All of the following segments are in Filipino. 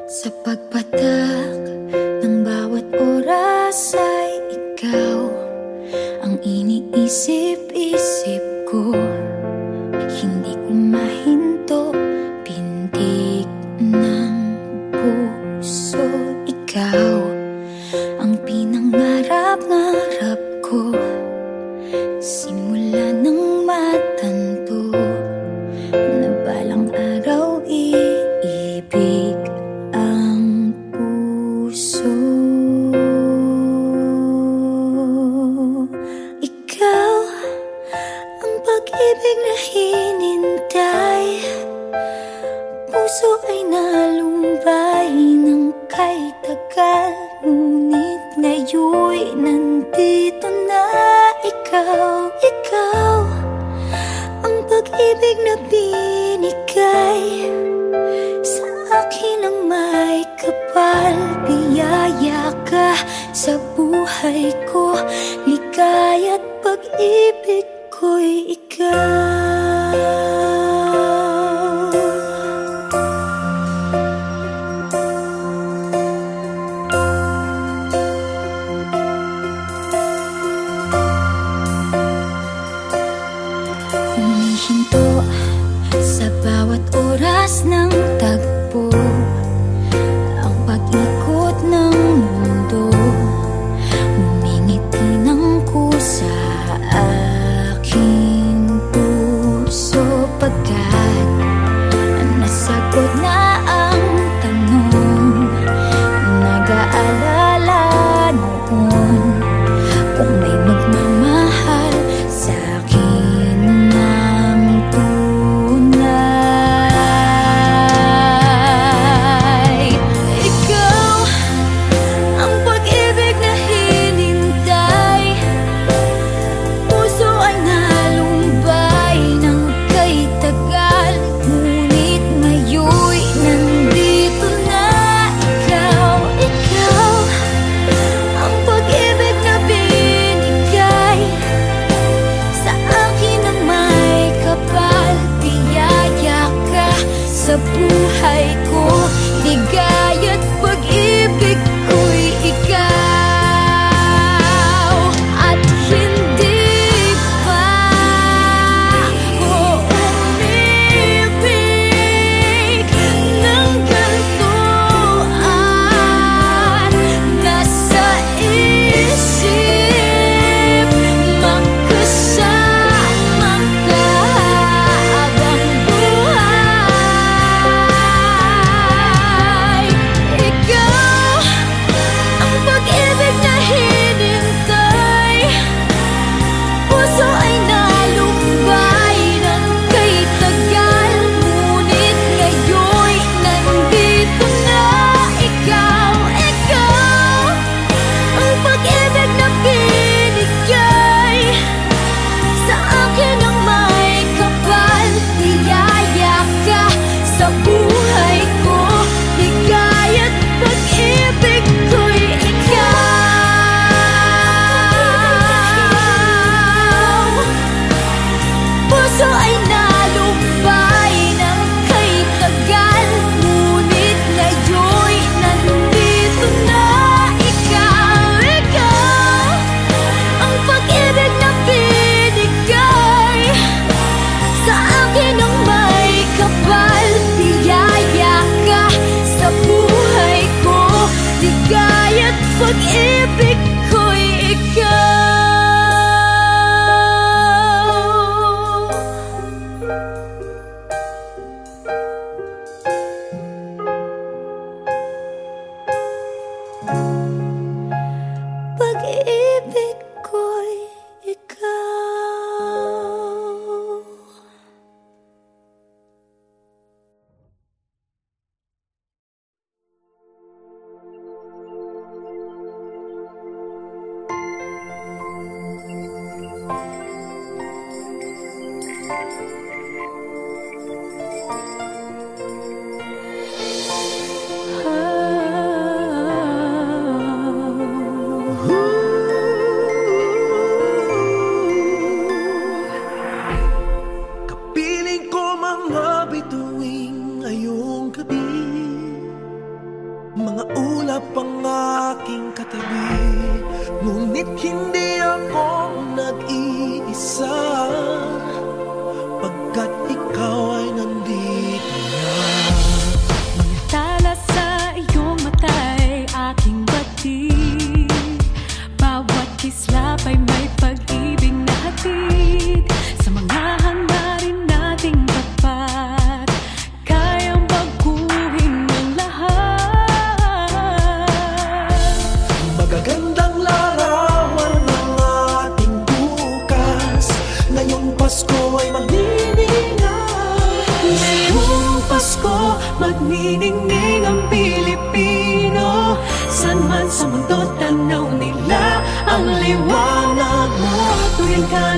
Sa pagpatak ng bawat oras ay ikaw ang iniisip-isip ko. Hindi ko mahinto, pintig ng puso. Ikaw ang pinangarap-ngarap ko, simula ng matanto na balang araw iibig ang puso. Ikaw ang pag-ibig na hinintay, puso ay nalumbay ng kay tagal, ngunit ngayon'y nandito na ikaw. Ikaw ang pag-ibig na binigay sa akin ang may kapal. Biyaya ka sa buhay ko, ligaya't pag-ibig ko'y ikaw. Humihinto sa bawat oras ng tagpo, ang pag-ikot ng mundo, ngumingiti ng kusa aking puso.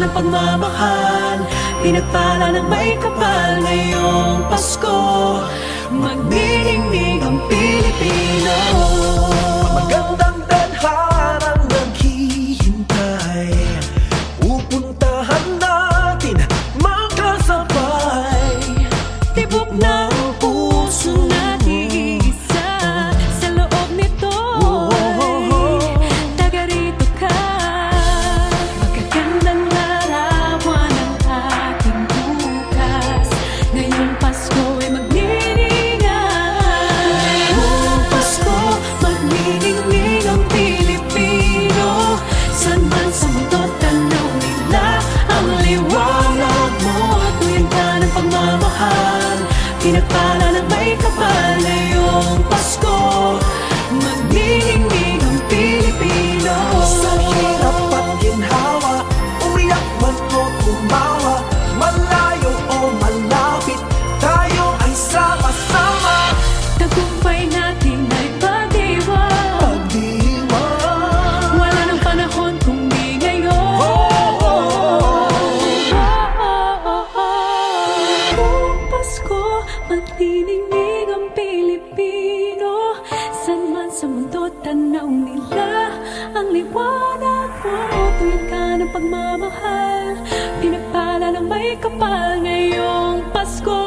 ng pagmamahal, pinagpala ng may kapal. Ngayong Pasko, magniningning ang Pilipino. Magandang tadharang naghihintay, pupuntahan natin magkasabay. Tibok ng puso na iisa, sa loob nito taga rito ka. Magagandang larawan ng ating bukas. Ngayong Pasko ay magniningay. Ngayong Pasko, magniningning ang Pilipino. San man sa mundo, tanaw nila ang liwanag mo. Tuwing ka ng pagmamahal, pinagpala ng may kapal. Ngayong Pasko, magniningning ang Pilipino. Sa hirap at ginhawa, umiyak man o tumawa, malayo o malapit, tayo ay sama-sama. Tagumpay natin ay pagdiwang. Pagdiwang, Wala nang panahon kung di ngayon. Ngayong Pasko, magniningning ang Pilipino. San man sa mundo, tanaw nila ang liwanag mo. Tuwing ka ng pagmamahal, pinagpala ng may kapal. Ngayong Pasko,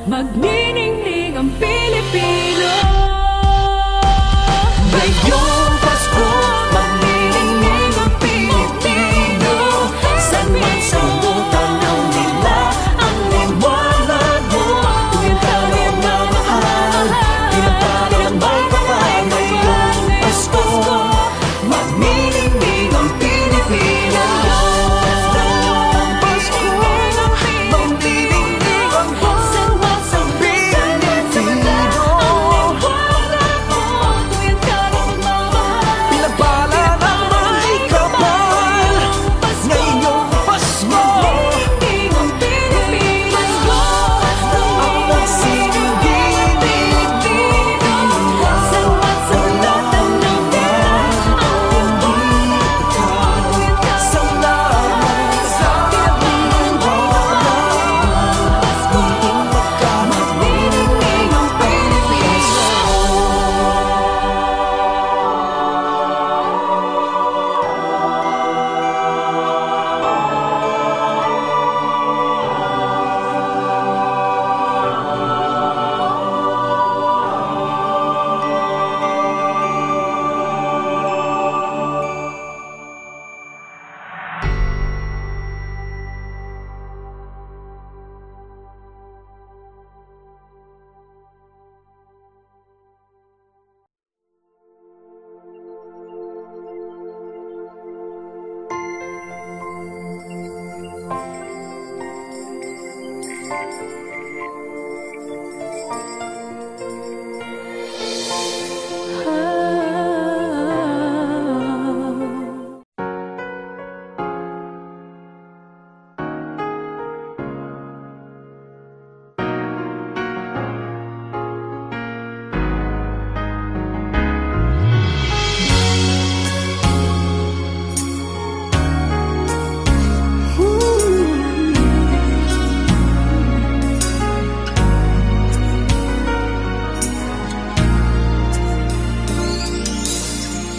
magniningning ang Pilipino. ngayong Pasko, magniningning ang Pilipino. San man sa mundo, tanaw nila ang liwanag mo. Tuwing ka ng pagmamahal, pinagpala ng may kapal. Ngayong Pasko, magniningning ang Pilipino. Pasko, magniningning ang San man sa mundo, Pilipino. tuwing ka ng pagmamahal, Pinagpala ng may kapal. Ngayong Pasko, magniningning ang Pilipino. ang nagsisilbing Pilipino. San man sa mundo, tanaw nila ang Ikaw, salamat sa magniningning ang Pilipino.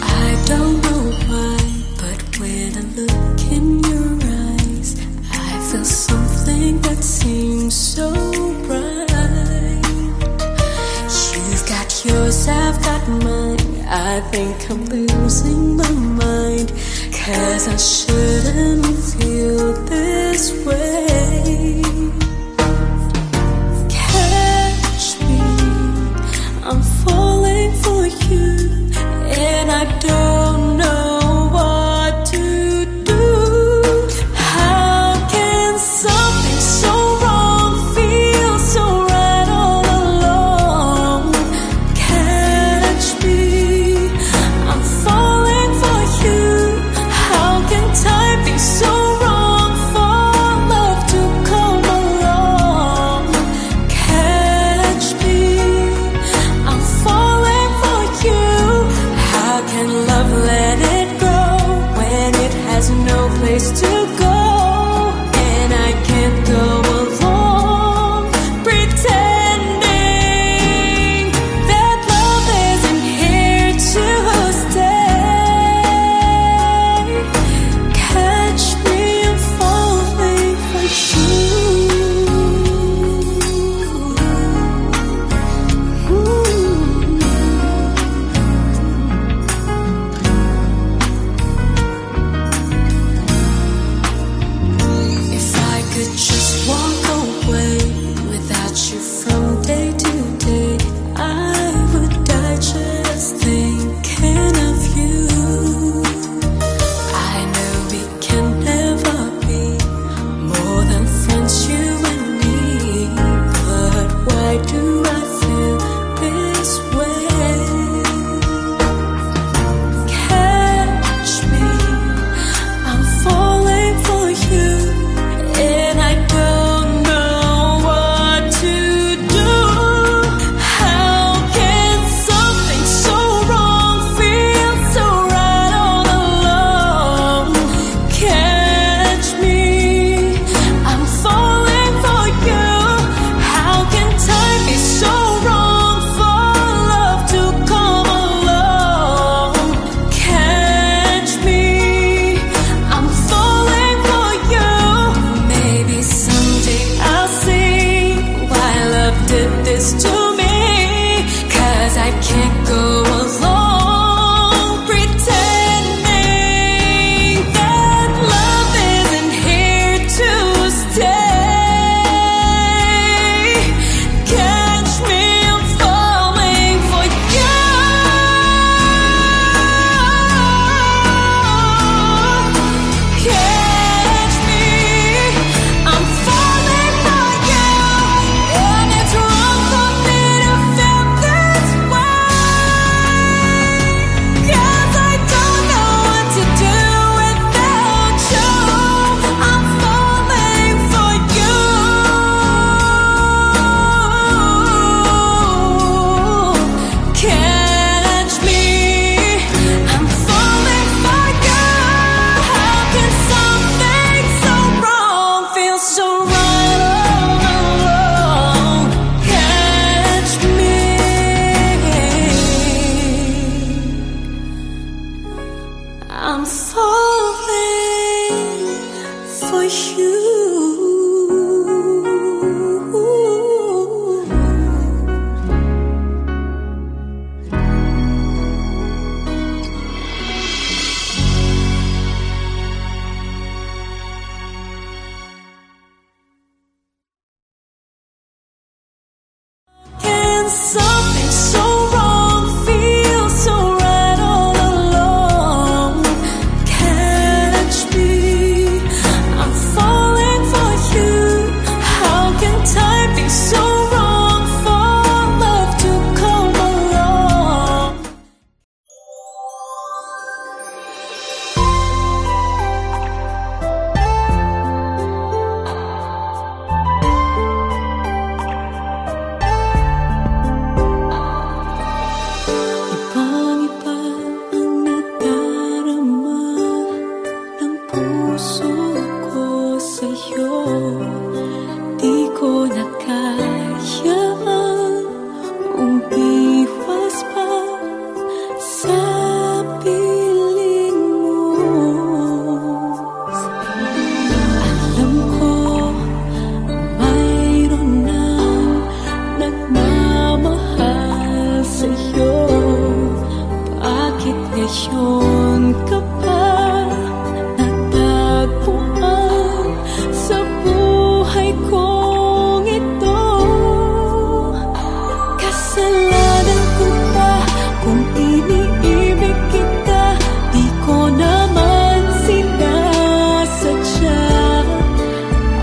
I don't know why, but when I look in your eyes, I feel something that seems so bright. You've got yours, I've got mine. I think I'm losing my mind, 'cause I shouldn't feel this way. Catch me, I'm falling for you, and I don't know what to do. How can something so wrong feel so right all along? Catch me, I'm falling for you. How can time be so wrong for love to come along? Catch me, I'm falling for you. How can love let it go when it has no place to go? can't go along pretending that love isn't here to stay. Catch me, I'm falling for you. Catch me, I'm falling for you. And it's wrong for me to feel this way, 'cause I don't know what to do without you. I'm falling for you. Catch me, I'm falling for you. How can something so wrong feel so right all along? Catch me, I'm falling for you. Can something so wrong feel so right all along? Catch me, I'm falling for you. How can time be so wrong for love to come along? Ibang-iba ang nadarama ng puso ko sa'yo. Di ko na kayang umiwas pa sa piling mo. Alam ko mayroon nang nagmamahal sa'yo. Bakit ngayon ka pa natagpuan sa buhay kong ito? Kasalanan ko ba kung iniibig kita? Di ko naman sinasadya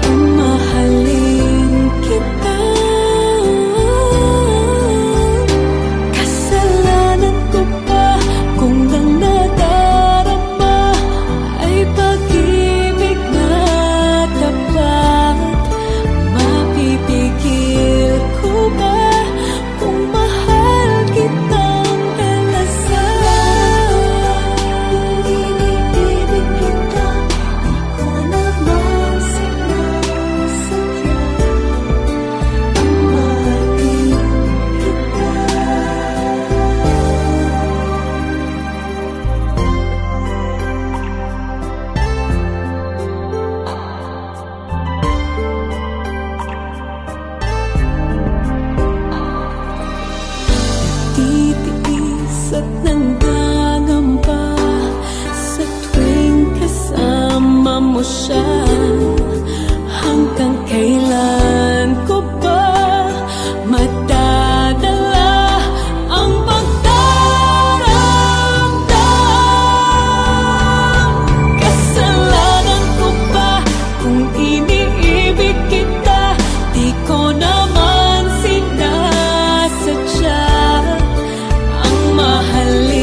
ang mahalin kita. Kasalanan ko ba kung ang nadarama ay pag-ibig na tapat? Mapipigil ko ba kung mahal kitang dalasan? Iniibig kita, di ko naman sinasadya ang mahalin kita. Titiis at nanggangamba sa tuwing kasama mo siya. Hanggang kailan ko ba madadala ang pagdaramdam? Kasalanan ko ba kung iniibig kita? Di ko naman sinasadya ang mahalin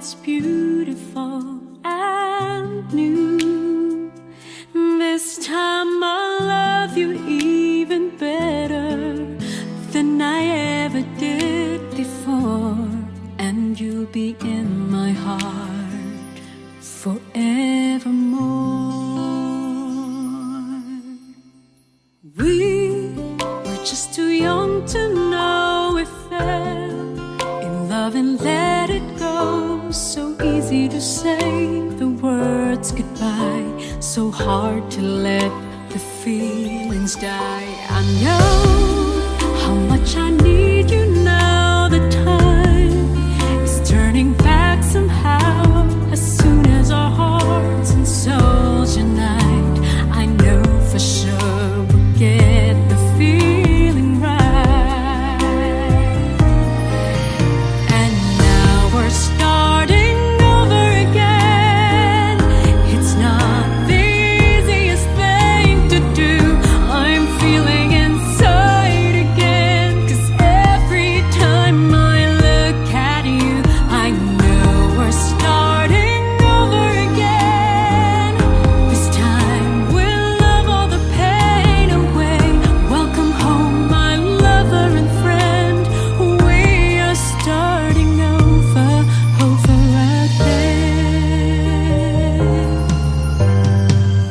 that's beautiful and new. This time I'll love you even better than I ever did before, and you'll be in my heart forevermore. We were just too young to know we fell in love and let it go. So easy to say the words goodbye, so hard to let the feelings die. I know how much I need you now. The time is turning back somehow. As soon as our hearts and souls unite, I know for sure we'll get the feeling right. And now we're starting over again. It's not the easiest thing to do. I'm feeling inside again, 'cause every time I look at you, I know we're starting over again. This time we'll love all the pain away. Welcome home, my lover and friend. We are starting over again.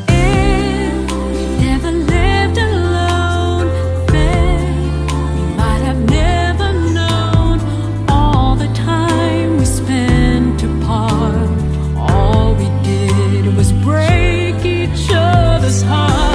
If we've never lived alone, then we might have never known all the time we spent apart. All we did was break each other's heart.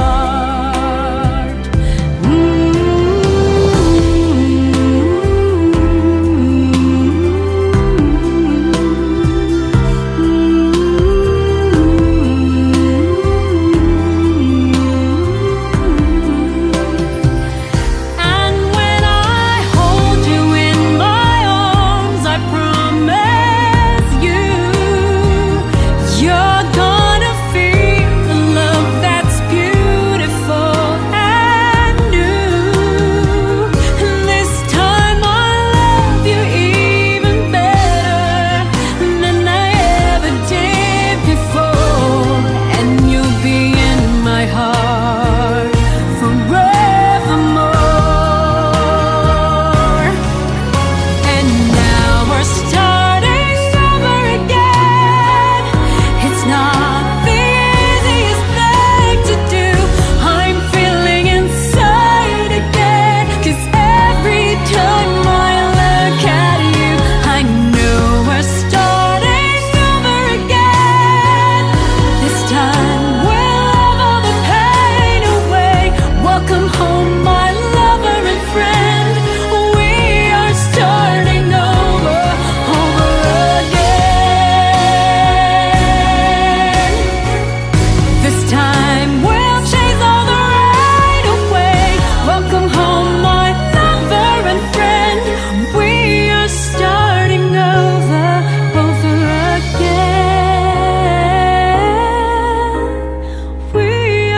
And when I hold you in my arms, I promise you, you're gonna feel the love that's beautiful and new. And this time I'll love you even better than I ever did before, and you'll be in my heart forevermore. And now we're starting over again. It's not the easiest thing to do. I'm feeling inside again, 'cause every time I look at you, I know we're starting over again. This time we'll love all the pain away. Welcome home, my lover and friend. We are starting over again. This time we'll chase all the right away. Welcome home, my lover and friend. We are starting over again. We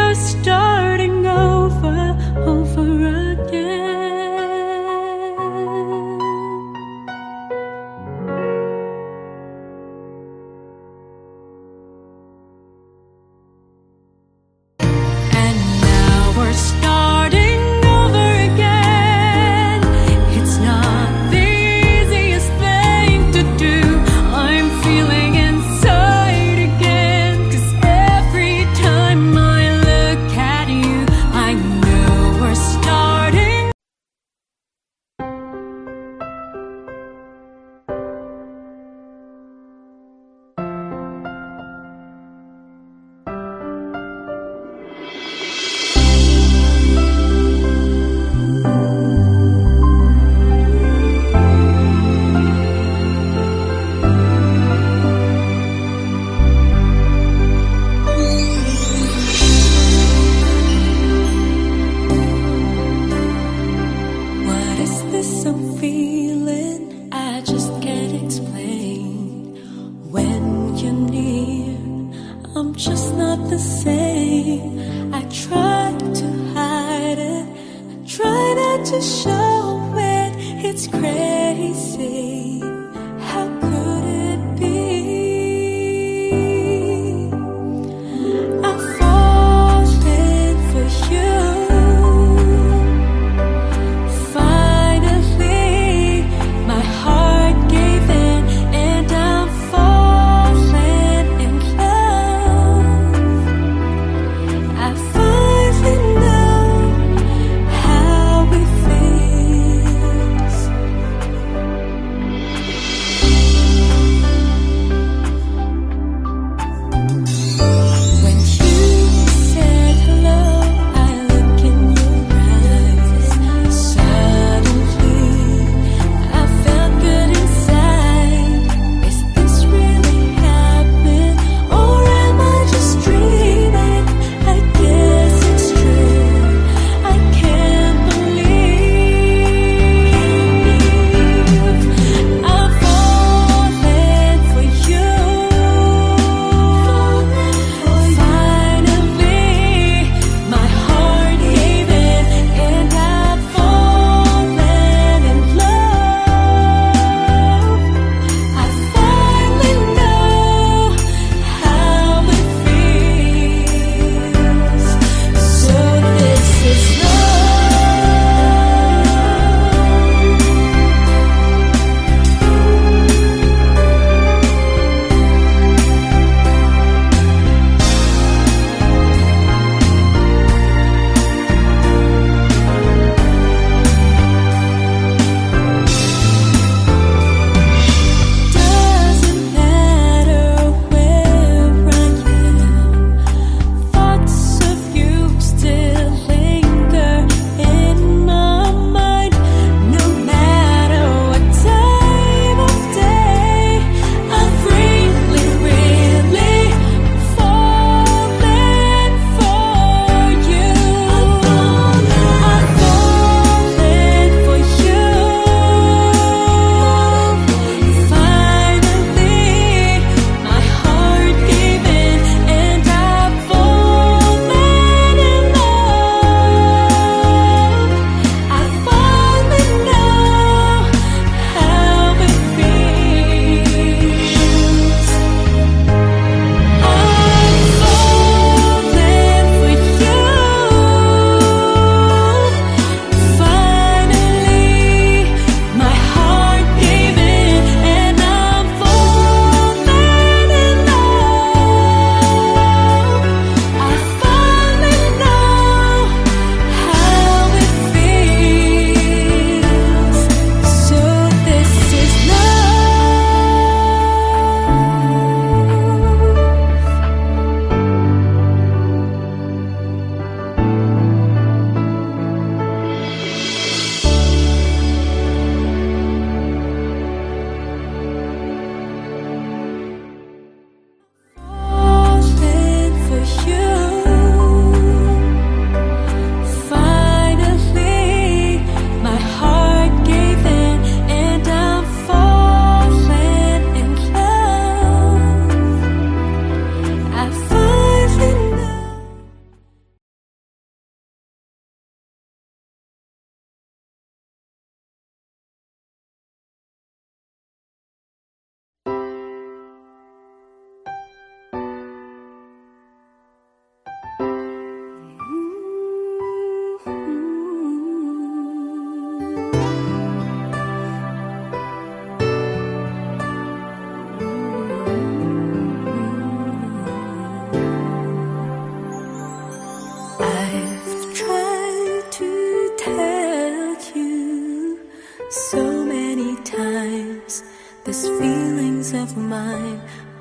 are starting over again. And now we're starting over again. It's not the easiest thing to do. I'm feeling inside again, 'cause every time I look at you, I know we're starting. What is this I'm feeling? I just can't explain. When you're near, I'm just not the same. I try to hide it, try not to show it. It's crazy. How could it be?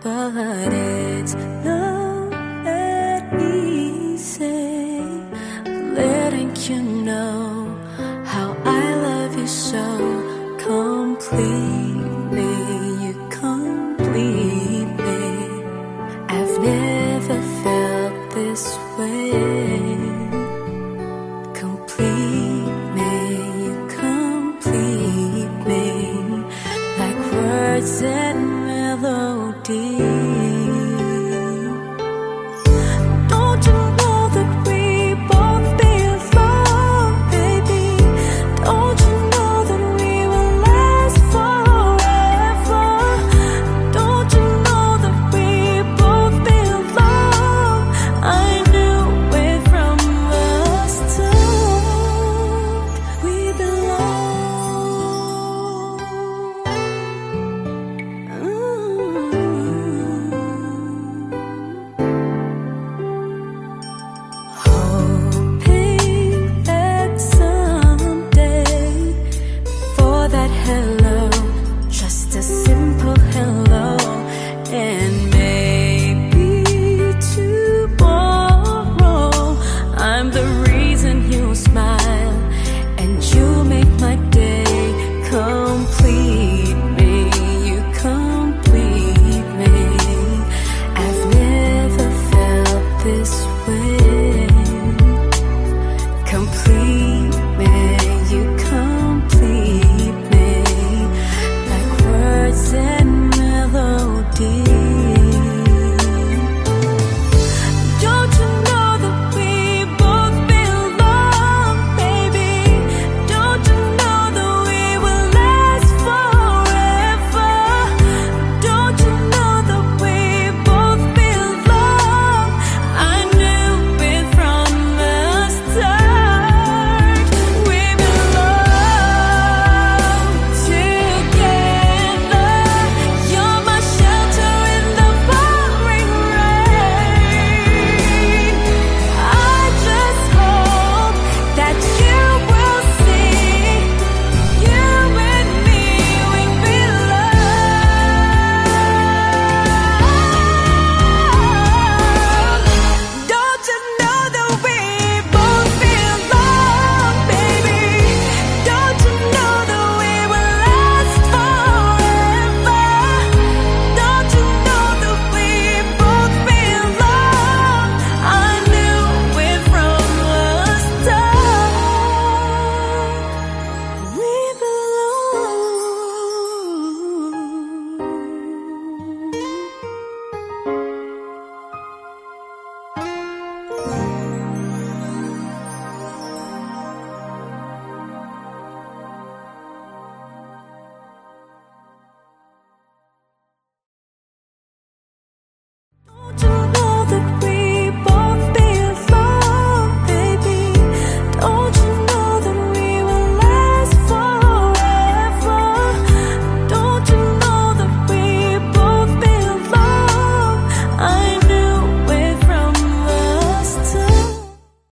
but it's